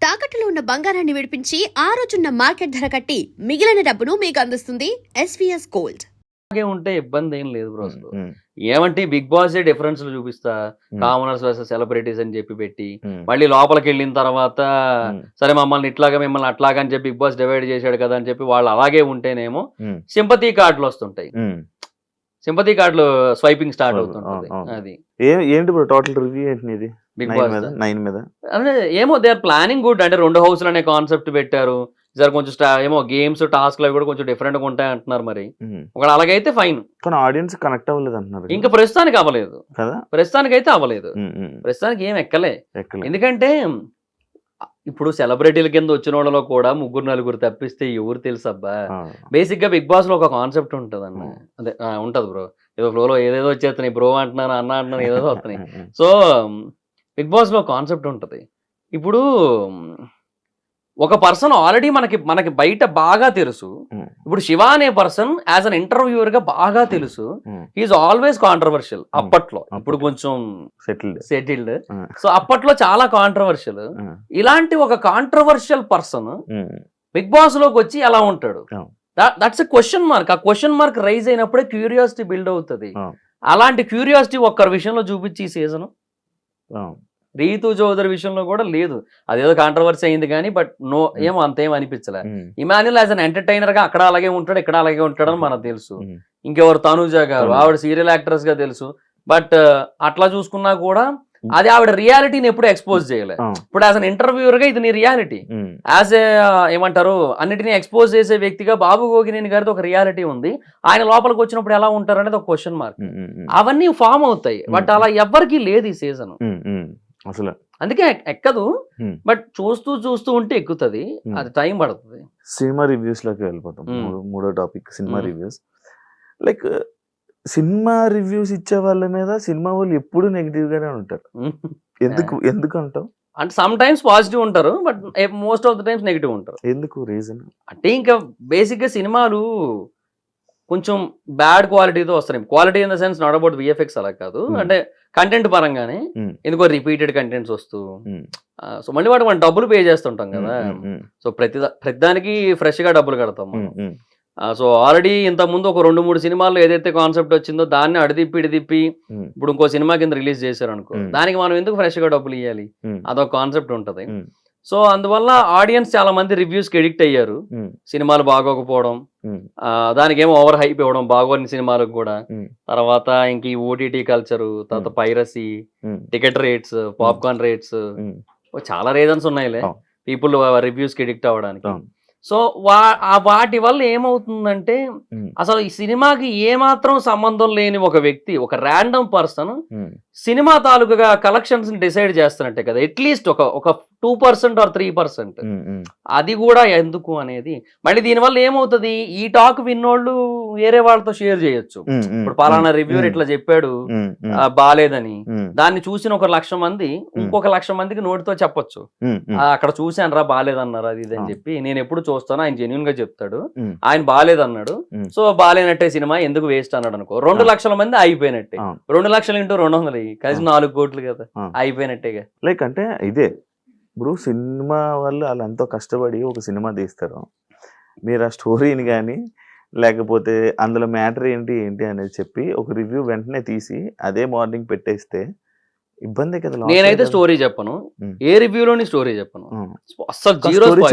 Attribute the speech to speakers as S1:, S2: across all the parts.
S1: తాకట్టులో ఉన్న బంగారాన్ని విడిపించి ఆ రోజున్న మార్కెట్ ధర కట్టి మిగిలిన డబ్బును మీకు అందిస్తుంది ఎస్వీఎస్ గోల్డ్.
S2: అలాగే ఉంటే ఇబ్బంది ఏం లేదు బ్రో. అసలు ఏమంటే బిగ్ బాస్ డిఫరెన్స్ చూపిస్తా, కామనర్స్ వర్సెస్ సెలబ్రిటీస్ అని చెప్పి పెట్టి మళ్ళీ లోపలికి వెళ్ళిన తర్వాత సరే మమ్మల్ని ఇట్లాగా మిమ్మల్ని అట్లాగా అని చెప్పి బిగ్ బాస్ డివైడ్ చేశాడు కదా అని చెప్పి వాళ్ళు అలాగే ఉంటేనేమో సింపతి కార్డులు వస్తుంటాయి. సింపతి కార్డులు స్వైపింగ్ స్టార్ట్ అవుతుంటది. అది
S3: ఏంటి బ్రో టోటల్ రివ్యూ ఏంటి
S2: బిగ్ బాస్
S3: 9 మీద
S2: అంటే ఏమో దే ఆర్ ప్లానింగ్ గుడ్. అంటే 2 హౌస్లు అనే కాన్సెప్ట్ పెట్టారు. సార్ కొంచెం ఏమో గేమ్స్ టాస్క్లు అవి కూడా కొంచెం డిఫరెంట్ గా ఉంటాయి అంటున్నారు. మరి ఒకవేళ అలాగైతే ఫైన్,
S3: కానీ ఆడియన్స్ కనెక్ట్ అవ్వలేదు అంటున్నారు.
S2: ఇంకా ప్రస్తుతానికి అవ్వలేదు
S3: కదా,
S2: ప్రస్తుతానికి అయితే అవ్వలేదు. ప్రస్తుతానికి ఏం ఎక్కలే. ఎందుకంటే ఇప్పుడు సెలబ్రిటీల కింద వచ్చిన వాళ్ళలో కూడా 3-4 తప్పిస్తే ఎవరు తెలుసు అబ్బా. బేసిక్ గా బిగ్ బాస్ లో ఒక కాన్సెప్ట్ ఉంటది అన్న, అదే ఉంటది బ్రో. ఏదో ఫ్లోలో ఏదేదో వచ్చేస్తున్నాయి, బ్రో అంటున్నాను అన్న అంటున్నాను ఏదేదో వస్తున్నాయి. సో బిగ్ బాస్ లో కాన్సెప్ట్ ఉంటది. ఇప్పుడు ఒక పర్సన్ ఆల్రెడీ మనకి బయట బాగా తెలుసు. ఇప్పుడు శివ అనే పర్సన్ యాజ్ అన్ ఇంటర్వ్యూవర్ గా బాగా తెలుసు. హీఈస్ ఆల్వేస్ కాంట్రవర్షియల్ అప్పట్లో. ఇప్పుడు కొంచెం సెటిల్డ్. సో అప్పట్లో చాలా కాంట్రవర్షియల్. ఇలాంటి ఒక కాంట్రవర్షియల్ పర్సన్ బిగ్ బాస్ లోకి వచ్చి ఎలా ఉంటాడు? That's a question mark. ఆ క్వశ్చన్ మార్క్ రైజ్ అయినప్పుడే క్యూరియాసిటీ బిల్డ్ అవుతుంది. అలాంటి క్యూరియాసిటీ ఒక్కరి విషయంలో చూపించి ఈ సీజన్ రీతు చౌదరి విషయంలో కూడా లేదు. అదేదో కాంట్రవర్సీ అయింది కానీ బట్ నో ఏమో అంతేం అనిపించలే. ఇమాన్యుల్ యాజ్ అన్ ఎంటర్టైనర్ గా అక్కడ అలాగే ఉంటాడు, ఇక్కడ అలాగే ఉంటాడు అని మనకు తెలుసు. ఇంకెవరు తనుజ గారు, ఆవిడ సీరియల్ యాక్ట్రెస్ గా తెలుసు. బట్ అట్లా చూసుకున్నా కూడా అది ఆవిడ రియాలిటీని ఎప్పుడు ఎక్స్పోజ్ చేయలే. ఇప్పుడు యాజ్ అన్ ఇంటర్వ్యూవర్ గా ఇది నీ రియాలిటీ. యాజ్ ఏమంటారు అన్నిటినీ ఎక్స్పోజ్ చేసే వ్యక్తిగా బాబు గోగినేని గారితో ఒక రియాలిటీ ఉంది. ఆయన లోపలికి వచ్చినప్పుడు ఎలా ఉంటారు అనేది ఒక క్వశ్చన్ మార్క్. అవన్నీ ఫామ్ అవుతాయి. బట్ అలా ఎవ్వరికీ లేదు ఈ సీజన్
S3: అసలు.
S2: అందుకే ఎక్కదు. బట్ చూస్తూ ఉంటే ఎక్కుతుంది. అది టైం పడుతుంది.
S3: సినిమా రివ్యూస్ లోకి వెళ్ళిపోతాం. మూడో topic cinema reviews. Like cinema reviews ఇచ్చే వాళ్ళ మీద సినిమా వాళ్ళు ఎప్పుడు నెగిటివ్ గానే ఉంటారు. ఎందుకు అంటావు?
S2: అంటే సమ్ టైమ్స్ పాజిటివ్ ఉంటారు, but most of the times negative ఉంటారు.
S3: ఎందుకు రీజన్
S2: అంటే ఇంకా బేసిక్ గా సినిమాలు కొంచెం బ్యాడ్ క్వాలిటీతో వస్తున్నాయి. Quality in the sense not about VFX అలా కాదు, అంటే కంటెంట్ పరంగానే ఎందుకో రిపీటెడ్ కంటెంట్స్ వస్తూ సో మళ్ళీ వాటికి మనం డబ్బులు పే చేస్తుంటాం కదా. సో ప్రతిదానికి ఫ్రెష్ గా డబ్బులు కడతాం మనం. సో ఆల్రెడీ ఇంత ముందు ఒక 2-3 సినిమాల్లో ఏదైతే కాన్సెప్ట్ వచ్చిందో దాన్ని ఇడిదిప్పి ఇప్పుడు ఇంకో సినిమా కింద రిలీజ్ చేశారు అనుకో, దానికి మనం ఎందుకు ఫ్రెష్ గా డబ్బులు ఇవ్వాలి? అదొక కాన్సెప్ట్ ఉంటది. సో అందువల్ల ఆడియన్స్ చాలా మంది రివ్యూస్ కి ఎడిక్ట్ అయ్యారు. సినిమాలు బాగోకపోవడం, దానికి ఏమో ఓవర్ హైప్ ఇవ్వడం బాగోని సినిమాలకు కూడా. తర్వాత ఇంక ఈ ఓటీటీ కల్చర్, తర్వాత piracy, ticket rates, popcorn rates, చాలా రీజన్స్ ఉన్నాయిలే పీపుల్ రివ్యూస్ కి ఎడిక్ట్ అవ్వడానికి. సో వాటి వల్ల ఏమవుతుందంటే అసలు ఈ సినిమాకి ఏమాత్రం సంబంధం లేని ఒక వ్యక్తి, ఒక ర్యాండమ్ పర్సన్ సినిమా తాలూకుగా కలెక్షన్స్ డిసైడ్ చేస్తున్నట్టే కదా. అట్లీస్ట్ ఒక 2% or 3%. అది కూడా ఎందుకు అనేది. మళ్ళీ దీనివల్ల ఏమవుతుంది, ఈ టాక్ విన్నోళ్ళు వేరే వాళ్ళతో షేర్ చేయొచ్చు. ఇప్పుడు పలానా రివ్యూర్ ఇట్లా చెప్పాడు బాలేదని, దాన్ని చూసిన 1,00,000 మంది ఇంకొక 1,00,000 మందికి నోటితో చెప్పొచ్చు, అక్కడ చూశాను రా బాలేదన్నారు అది ఇది అని చెప్పి. నేను ఎప్పుడు చూస్తాను ఆయన జెన్యూన్ గా చెప్తాడు, ఆయన బాలేదన్నాడు సో బాలేనట్టే సినిమా ఎందుకు వేస్ట్ అన్నాడు అనుకో, 2,00,000 మంది అయిపోయినట్టే. 2,00,000 × 200 కలిసి 4 కోట్లు కదా, అయిపోయినట్టేగా.
S3: లైక్ అంటే ఇదే ఇప్పుడు సినిమా వాళ్ళు వాళ్ళు ఎంతో కష్టపడి ఒక సినిమా తీస్తారు. మీరు ఆ స్టోరీని కానీ లేకపోతే అందులో మ్యాటర్ ఏంటి అనేది చెప్పి ఒక రివ్యూ వెంటనే తీసి అదే మార్నింగ్ పెట్టేస్తే ఇబ్బంది కదా.
S2: నేనైతే స్టోరీ చెప్పను, ఏ రివ్యూలోని స్టోరీ చెప్పను అసలు.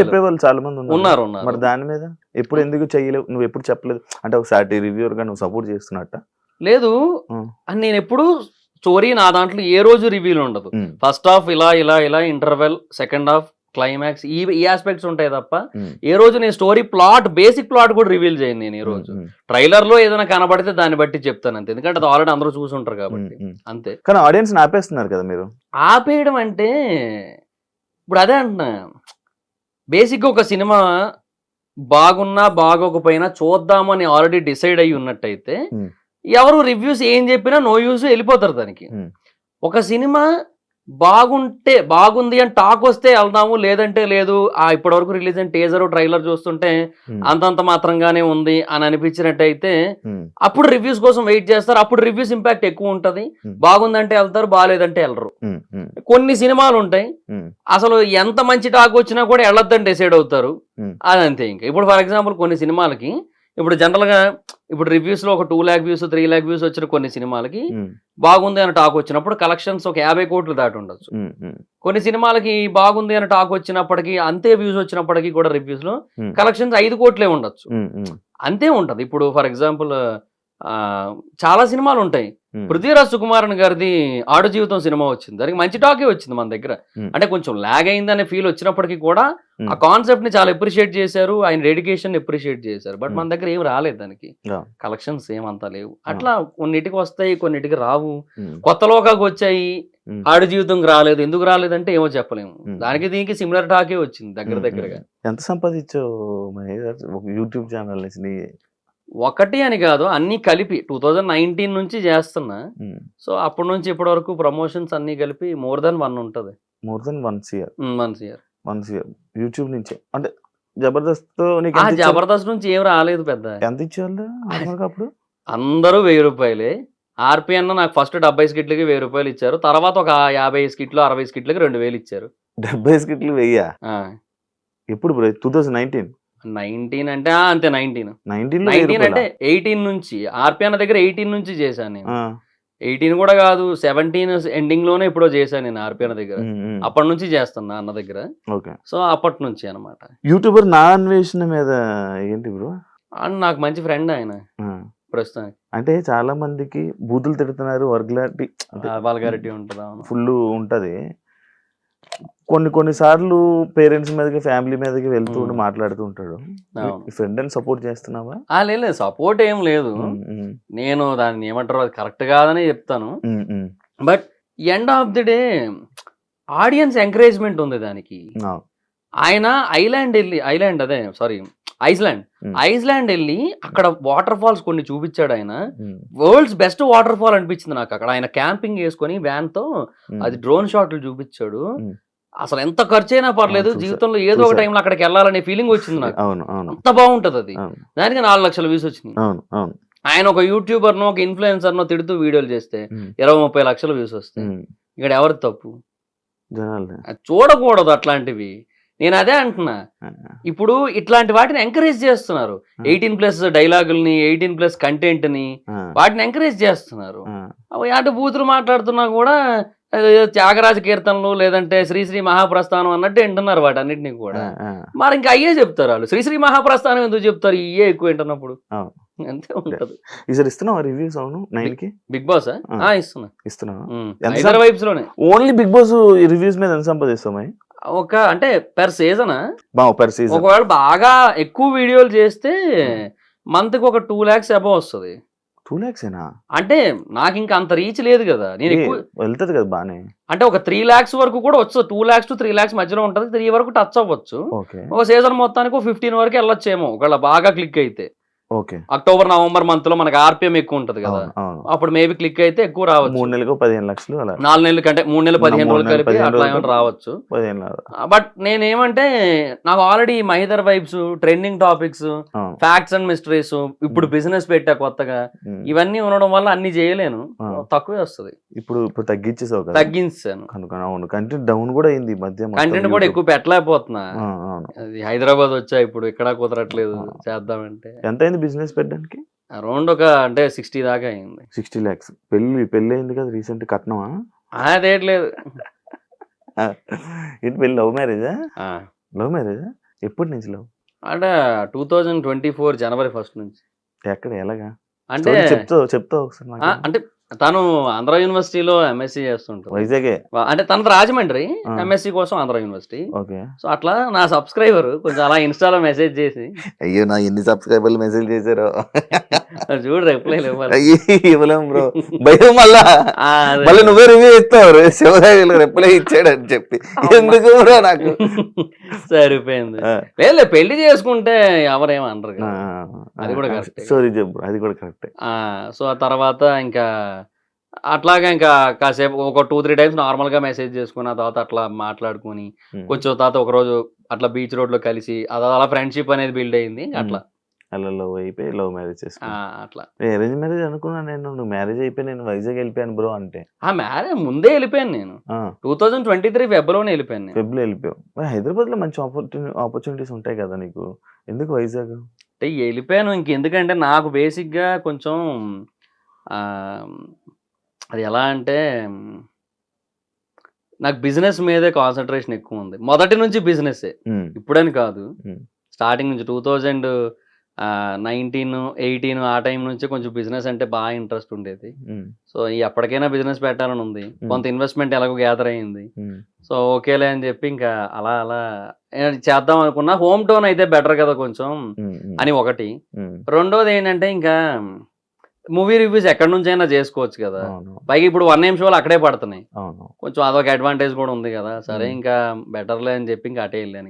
S3: చెప్పేవాళ్ళు చాలా మంది
S2: ఉన్నారు.
S3: మరి దాని మీద ఎప్పుడు ఎందుకు చెయ్యలేవు? నువ్వు ఎప్పుడు చెప్పలేదు అంటే ఒకసారి రివ్యూర్ గా నువ్వు సపోర్ట్ చేస్తున్నట్ట? లేదు, నేను ఎప్పుడు స్టోరీ నా దాంట్లో ఏ రోజు రివ్యూలు ఉండదు. ఫస్ట్ హాఫ్ ఇలా ఇంటర్వెల్, సెకండ్ హాఫ్ క్లైమాక్స్, ఈ ఆస్పెక్ట్స్ ఉంటాయి తప్ప ఏ రోజు నేను స్టోరీ ప్లాట్, బేసిక్ ప్లాట్ కూడా రివీల్ చేయను. నేను ఈ రోజు ట్రైలర్ లో ఏదైనా కనబడితే దాన్ని బట్టి చెప్తాను అంతే, ఎందుకంటే అది ఆల్రెడీ అందరూ చూసి ఉంటారు కాబట్టి అంతే. కానీ ఆడియన్స్ ఆపేస్తున్నారు కదా మీరు.
S2: ఆపేయడం అంటే ఇప్పుడు అదే అంటున్నా, బేసిక్గా ఒక సినిమా బాగున్నా బాగోకపోయినా చూద్దామని ఆల్రెడీ డిసైడ్ అయ్యి ఉన్నట్టయితే ఎవరు రివ్యూస్ ఏం చెప్పినా నో యూస్ వెళ్ళిపోతారు దానికి. ఒక సినిమా బాగుంటే బాగుంది అని టాక్ వస్తే వెళ్దాము, లేదంటే లేదు. ఇప్పటి వరకు రిలీజ్ అయిన టీజర్ ట్రైలర్ చూస్తుంటే అంతంత మాత్రంగానే ఉంది అని అనిపించినట్టయితే అప్పుడు రివ్యూస్ కోసం వెయిట్ చేస్తారు. అప్పుడు రివ్యూస్ ఇంపాక్ట్ ఎక్కువ ఉంటది. బాగుందంటే వెళ్తారు, బాగాలేదంటే వెళ్ళరు. కొన్ని సినిమాలు ఉంటాయి అసలు ఎంత మంచి టాక్ వచ్చినా కూడా వెళ్ళొద్దని డిసైడ్ అవుతారు. అదంతే. ఇంకా ఇప్పుడు ఫర్ ఎగ్జాంపుల్ కొన్ని సినిమాలకి ఇప్పుడు జనరల్ గా ఇప్పుడు రివ్యూస్ లో ఒక 2 lakh వ్యూస్ 3 lakh వ్యూస్ వచ్చిన కొన్ని సినిమాలకి బాగుంది అని టాక్ వచ్చినప్పుడు కలెక్షన్స్ ఒక 50 కోట్లు దాటి ఉండొచ్చు. కొన్ని సినిమాలకి బాగుంది అని టాక్ వచ్చినప్పటికీ అంతే వ్యూస్ వచ్చినప్పటికీ కూడా రివ్యూస్ లో కలెక్షన్స్ 5 కోట్లే ఉండొచ్చు. అంతే ఉంటది. ఇప్పుడు ఫర్ ఎగ్జాంపుల్ చాలా సినిమాలు ఉంటాయి. పృథ్వీరాజ్ సుకుమారన్ గారిది ఆడు జీవితం సినిమా వచ్చింది, దానికి మంచి టాకే వచ్చింది మన దగ్గర. అంటే కొంచెం లాగ్ అయిందనే ఫీల్ వచ్చినప్పటికీ కూడా ఆ కాన్సెప్ట్ ని చాలా అప్రిషియేట్ చేశారు, ఆయన డెడికేషన్ అప్రిషియేట్ చేశారు. బట్ మన దగ్గర ఏం రాలేదు, దానికి కలెక్షన్స్ ఏమంతా లేవు. అట్లా కొన్నిటికి వస్తాయి, కొన్నిటికి రావు. కొత్త లోకాకి వచ్చాయి, ఆడు జీవితంకి రాలేదు. ఎందుకు రాలేదంటే ఏమో చెప్పలేము. దానికి దీనికి సిమిలర్ టాకే వచ్చింది దగ్గర దగ్గరగా.
S3: ఎంత సంపాదించావు యూట్యూబ్ ఛానల్?
S2: ఒకటి అని కాదు, అన్ని కలిపి 2019 నుంచి చేస్తున్నా. సో అప్పటి నుంచి ఇప్పటి వరకు ప్రమోషన్స్ అన్ని కలిపి మోర్ దెన్ 1 ఉంటది.
S3: మోర్ దెన్ 1 year యూట్యూబ్ నుంచి. అంటే జబర్దస్త్
S2: జబర్దస్త్ నుంచి ఏం రాలేదు పెద్ద.
S3: ఎంత ఇచ్చేవాళ్ళు అప్పుడు?
S2: అందరూ 1000 రూపాయలే. ఆర్పి అన్న నాకు ఫస్ట్ 70 స్కిట్లకి 1000 రూపాయలు ఇచ్చారు. తర్వాత ఒక 50 స్కిట్లు 60 స్కిట్లకి 2000 ఇచ్చారు.
S3: 70 స్కిట్లు 1000? ఎప్పుడు 2019
S2: అంటే అంతే. 19 అంటే 18 నుంచి ఆర్పి అన్న దగ్గర 18 నుంచి చేశాను నేను. 18 కూడా కాదు, 17 ఎండింగ్ లోనే ఎప్పుడో చేశాను నేను ఆర్పి అన్న దగ్గర. అప్పటి నుంచి చేస్తున్నా అన్న దగ్గర. సో అప్పటి నుంచి అనమాట.
S3: యూట్యూబర్ నా అన్వేషణ మీద ఏంటి బ్రో?
S2: నాకు మంచి ఫ్రెండ్ ఆయన ప్రస్తుతానికి.
S3: అంటే చాలా మందికి బూతులు తిడుతున్నారు,
S2: వల్గారిటీ ఉంటుందా?
S3: ఫుల్ ఉంటది. కొన్ని సార్లు పేరెంట్స్ మీదకి ఫ్యామిలీ మీదకి వెళ్తూ మాట్లాడుతూ ఉంటాడు. ఫ్రెండ్ అని సపోర్ట్ చేస్తున్నావా?
S2: లేదు, సపోర్ట్ ఏం లేదు. నేను దాన్ని ఏమంటారు, అది కరెక్ట్ కాదని చెప్తాను. But end of the day audience encouragement ఉంది దానికి. ఆయన ఐస్లాండ్ వెళ్ళి అక్కడ వాటర్ ఫాల్స్ కొన్ని చూపించాడు. ఆయన వరల్డ్స్ బెస్ట్ వాటర్ ఫాల్ అనిపించింది నాకు అక్కడ. ఆయన క్యాంపింగ్ వేసుకొని వ్యాన్ తో అది డ్రోన్ షాట్లు చూపించాడు. అసలు ఎంత ఖర్చు అయినా పర్లేదు, జీవితంలో ఏదో ఒక టైంలో అక్కడికి వెళ్ళాలనే ఫీలింగ్ వచ్చింది నాకు. అంత బాగుంటది అది. దానికి 4 లక్షల వ్యూస్ వచ్చినాయి. ఆయన ఒక యూట్యూబర్ నో ఒక ఇన్ఫ్లుయెన్సర్ నో తిడుతూ వీడియోలు చేస్తే 20-30 లక్షల వ్యూస్ వస్తాయి. ఇక్కడ ఎవరి తప్పు? చూడకూడదు అట్లాంటివి. నేను అదే అంటున్నా. ఇప్పుడు ఇట్లాంటి వాటిని ఎంకరేజ్ చేస్తున్నారు. 18+ డైలాగుల్ని, 18+ కంటెంట్ ని, వాటిని ఎంకరేజ్ చేస్తున్నారు. అటు బూతులు మాట్లాడుతున్నా కూడా త్యాగరాజ కీర్తనలు లేదంటే శ్రీశ్రీ మహాప్రస్థానం అన్నట్టు వింటున్నారు వాటన్నిటిని కూడా. మరి ఇంకా అయ్యే చెప్తారు వాళ్ళు. శ్రీశ్రీ మహాప్రస్థానం ఎందుకు చెప్తారు? ఇయ్యే ఎక్కువ వింటున్నప్పుడు అంతే ఉంటది.
S3: రివ్యూస్
S2: బిగ్ బాస్ ఇస్తున్నా హైదరాబాద్ వైబ్స్ లోనే.
S3: ఓన్లీ బిగ్ బాస్ రివ్యూస్ మీద ఎంత సంపాదిస్తామా?
S2: అంటే పెర్ సీజన్ ఒకవేళ బాగా ఎక్కువ వీడియోలు చేస్తే మంత్ కి ఒక 2 lakhs అబౌవ్ వస్తుంది.
S3: 2 lakhs
S2: అంటే నాకు ఇంకా అంత రీచ్ లేదు కదా. నేను ఎక్కువ
S3: వెళ్తుంది కదా బానే.
S2: అంటే ఒక 3 lakhs వరకు కూడా వచ్చు. 2 lakhs to 3 lakhs మధ్యలో ఉంటది. 3 వరకు టచ్ అవ్వచ్చు. ఒక సీజన్ మొత్తానికి 15 వరకు వెళ్ళొచ్చేమో ఒకవేళ బాగా క్లిక్ అయితే. అక్టోబర్ నవంబర్ మంత్ లో మనకి ఆర్పిఎం ఎక్కువ ఉంటది కదా, అప్పుడు మేబీ క్లిక్ అయితే ఎక్కువ రావచ్చు.
S3: 3 నెలలకు 15 లక్షలు,
S2: 4 నెలల కంటే 3 నెలలు 15 రోజులు కలిపి అట్లా ఏమైనా రావచ్చు. బట్ నేనేమంటే నాకు ఆల్రెడీ మైదర్ vibes, trending topics, facts and mysteries, ఇప్పుడు బిజినెస్ పెట్టా కొత్తగా, ఇవన్నీ ఉండడం వల్ల అన్ని చేయలేను, తక్కువే వస్తుంది.
S3: ఇప్పుడు తగ్గించాను. కంటెంట్ డౌన్ కూడా అయింది ఈ మధ్య.
S2: కంటెంట్ కూడా ఎక్కువ పెట్టలేకపోతున్నా. హైదరాబాద్ వచ్చా ఇప్పుడు, ఇక్కడ కుదరట్లేదు చేద్దామంటే.
S3: ఎంత అయింది బిజినెస్ పెట్టడానికి?
S2: అరౌండ్ ఒక అంటే 60 దాకా అయింది.
S3: 60 lakhs. పెళ్లి అయింది కదా రీసెంట్, కట్నమా?
S2: అదేట్లేదు.
S3: ఏంటి పెళ్లి? లవ్ మ్యారేజా? లవ్ మ్యారేజా? ఎప్పటి నుంచి లవ్?
S2: అంటే 2024 జనవరి 1 నుంచి.
S3: ఎక్కడ, ఎలాగా
S2: అంటే
S3: చెప్తావు ఒకసారి.
S2: అంటే తను ఆంధ్ర యూనివర్సిటీలో ఎంఎస్సీ చేస్తుంటారు.
S3: వైజాగే
S2: అంటే తన రాజమండ్రి, ఎంఎస్సీ కోసం ఆంధ్ర యూనివర్సిటీ. సో అట్లా నా సబ్స్క్రైబర్ కొంచెం అలా ఇన్స్టాలో మెసేజ్ చేసి,
S3: అయ్యో నా ఎన్ని సబ్స్క్రైబర్లు మెసేజ్ చేశారో
S2: చూడు, రిప్లై
S3: ఇవ్వలేం బ్రో, భయం. మళ్ళీ నువ్వే రివ్యూ ఇస్తావు, శివరాజు రిప్లై ఇచ్చాడు అని చెప్పి. ఎందుకు బ్రో? నాకు
S2: సరిపోయింది. లేదు, పెళ్లి చేసుకుంటే ఎవరేమనరు కదా, అది కూడా కరెక్ట్.
S3: సారీ చెప్పు, అది కూడా కరెక్ట్.
S2: సో ఆ తర్వాత ఇంకా అట్లాగా ఇంకా కాసేపు ఒక 2-3 టైమ్స్ నార్మల్ గా మెసేజ్ చేసుకుని ఆ తర్వాత అట్లా మాట్లాడుకుని కొంచెం తర్వాత ఒక రోజు అట్లా బీచ్ రోడ్ లో కలిసి అలా ఫ్రెండ్షిప్ అనేది బిల్డ్ అయింది అట్లా
S3: అలా లవ్ అయిపోయి లవ్ మ్యారేజ్ చేసుకున్నా.
S2: అట్లా
S3: అరేంజ్ మ్యారేజ్ అనుకున్నా నేను. నువ్వు మ్యారేజ్ అయిపోయి నేను వైజాగ్ వెళ్ళిపోయాను బ్రో అంటే.
S2: మ్యారేజ్ ముందే వెళ్ళిపోయాను నేను 2023 ఫెబ్రవరిలోనే వెళ్ళిపోయాను నేను.
S3: ఫెబ్లో వెళ్ళిపోయావు. మరి హైదరాబాద్ లో మంచి ఆపర్చునిటీస్ ఉంటాయి కదా నీకు, ఎందుకు వైజాగ్?
S2: అంటే వెళ్ళిపోయాను ఇంకెందుకంటే నాకు బేసిక్గా కొంచెం ఆ, అది ఎలా అంటే నాకు బిజినెస్ మీదే కాన్సన్ట్రేషన్ ఎక్కువ ఉంది మొదటి నుంచి బిజినెస్ ఇప్పుడని కాదు. స్టార్టింగ్ నుంచి 2019-18 ఆ టైం నుంచి కొంచెం బిజినెస్ అంటే బాగా ఇంట్రెస్ట్ ఉండేది. సో ఎప్పటికైనా బిజినెస్ పెట్టాలని ఉంది. కొంత ఇన్వెస్ట్మెంట్ ఎలాగో గ్యాదర్ అయ్యింది. సో ఓకేలే అని చెప్పి ఇంకా అలా అలా చేద్దాం అనుకున్నా. హోమ్ టౌన్ అయితే బెటర్ కదా కొంచెం అని ఒకటి. రెండోది ఏంటంటే ఇంకా మూవీ రివ్యూస్ ఎక్కడి నుంచి అయినా చేసుకోవచ్చు కదా. పైగా ఇప్పుడు 1 AM షోలు అక్కడే పడుతున్నాయి. కొంచెం అదొక అడ్వాంటేజ్ కూడా ఉంది కదా. సరే ఇంకా బెటర్లే అని చెప్పి ఇంకా అటే వెళ్ళాను.